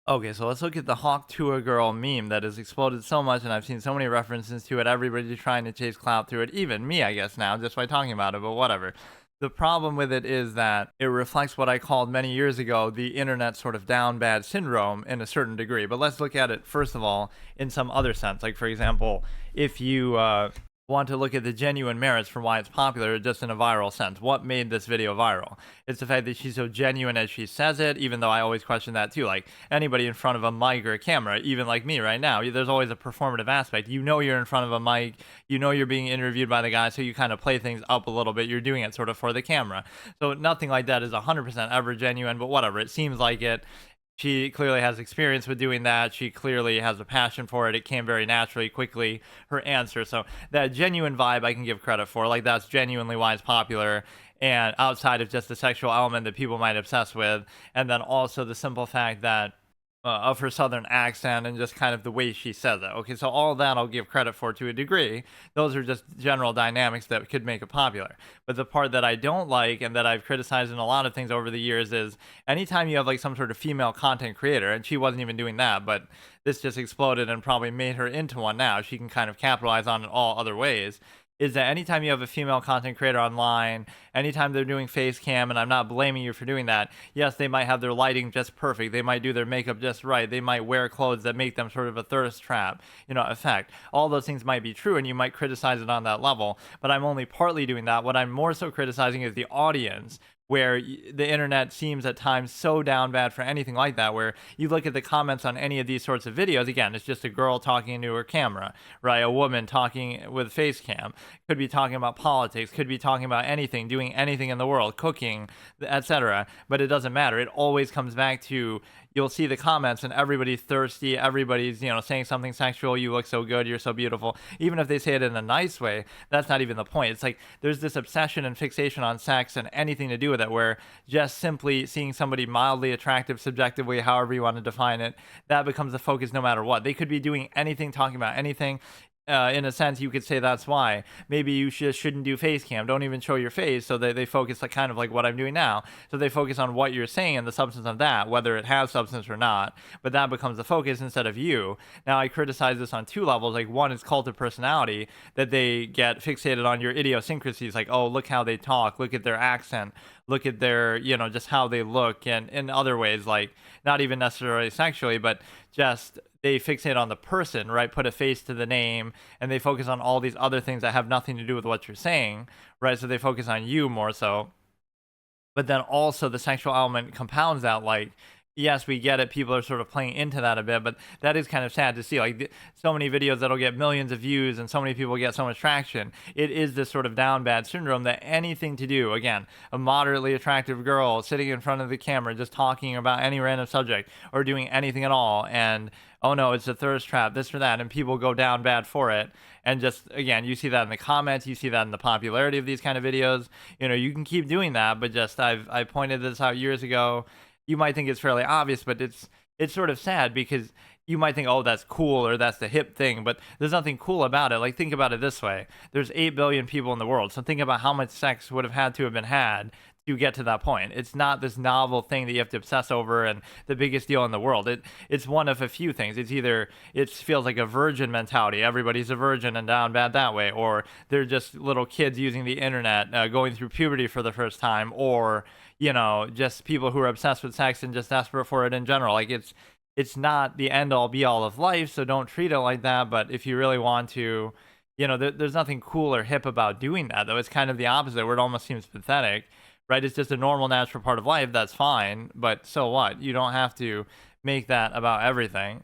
Okay, so let's look at the Hawk Tuah girl meme that has exploded so much, and I've seen so many references to it. Everybody's trying to chase clout through it, even me, I guess, now, just by talking about it, but whatever. The problem with it is that it reflects what I called many years ago the internet sort of down bad syndrome in a certain degree. But let's look at it, first of all, in some other sense. Like, for example, if you want to look at the genuine merits for why it's popular just in a viral sense. What made this video viral? It's the fact that she's so genuine as she says it, even though I always question that too. Like anybody in front of a mic or a camera, even like me right now, there's always a performative aspect. You know you're in front of a mic, you know you're being interviewed by the guy, so you kind of play things up a little bit. You're doing it sort of for the camera. So nothing like that is 100% ever genuine, but whatever. It seems like it. She clearly has experience with doing that. She clearly has a passion for it. It came very naturally, quickly, her answer. So that genuine vibe I can give credit for. Like that's genuinely why it's popular. And outside of just the sexual element that people might obsess with. And then also the simple fact that of her southern accent and just kind of the way she says it. Okay, so all that I'll give credit for to a degree. Those are just general dynamics that could make it popular. But the part that I don't like and that I've criticized in a lot of things over the years is anytime you have like some sort of female content creator, and she wasn't even doing that, but this just exploded and probably made her into one now. She can kind of capitalize on it all other ways is that anytime you have a female content creator online, anytime they're doing face cam, and I'm not blaming you for doing that, yes, they might have their lighting just perfect. They might do their makeup just right. They might wear clothes that make them sort of a thirst trap, effect. All those things might be true, and you might criticize it on that level, but I'm only partly doing that. What I'm more so criticizing is the audience where the internet seems at times so down bad for anything like that, where you look at the comments on any of these sorts of videos, again, it's just a girl talking into her camera, right? A woman talking with face cam, could be talking about politics, could be talking about anything, doing anything in the world, cooking, etc. But it doesn't matter. It always comes back to you'll see the comments and everybody's thirsty, everybody's, saying something sexual, you look so good, you're so beautiful. Even if they say it in a nice way, that's not even the point. It's like there's this obsession and fixation on sex and anything to do with it where just simply seeing somebody mildly attractive subjectively, however you want to define it, that becomes the focus no matter what. They could be doing anything, talking about anything. In a sense, you could say that's why. Maybe you just shouldn't do face cam. Don't even show your face. So they focus like kind of like what I'm doing now. So they focus on what you're saying and the substance of that, whether it has substance or not. But that becomes the focus instead of you. Now, I criticize this on two levels. Like one is cult of personality, that they get fixated on your idiosyncrasies. Like, oh, look how they talk. Look at their accent. Look at their, just how they look. And in other ways, like not even necessarily sexually, but just they fixate on the person, right? Put a face to the name, and they focus on all these other things that have nothing to do with what you're saying, right? So they focus on you more so. But then also the sexual element compounds that. Like, yes, we get it. People are sort of playing into that a bit, but that is kind of sad to see. Like so many videos that'll get millions of views and so many people get so much traction. It is this sort of down bad syndrome that anything to do, again, a moderately attractive girl sitting in front of the camera just talking about any random subject or doing anything at all, and oh no, it's a thirst trap, this or that, and people go down bad for it. And just again, you see that in the comments, you see that in the popularity of these kind of videos. You can keep doing that, but just I pointed this out years ago. You might think it's fairly obvious, but it's sort of sad because you might think, oh, that's cool or that's the hip thing, but there's nothing cool about it. Like, think about it this way. There's 8 billion people in the world. So think about how much sex would have had to have been had to get to that point. It's not this novel thing that you have to obsess over and the biggest deal in the world. It's one of a few things. It's either it feels like a virgin mentality. Everybody's a virgin and down bad that way, or they're just little kids using the internet, going through puberty for the first time, or just people who are obsessed with sex and just desperate for it in general. Like it's not the end all be all of life, so don't treat it like that. But if you really want to, there's nothing cool or hip about doing that, though. It's kind of the opposite, where it almost seems pathetic, right? It's just a normal, natural part of life. That's fine, but so what? You don't have to make that about everything.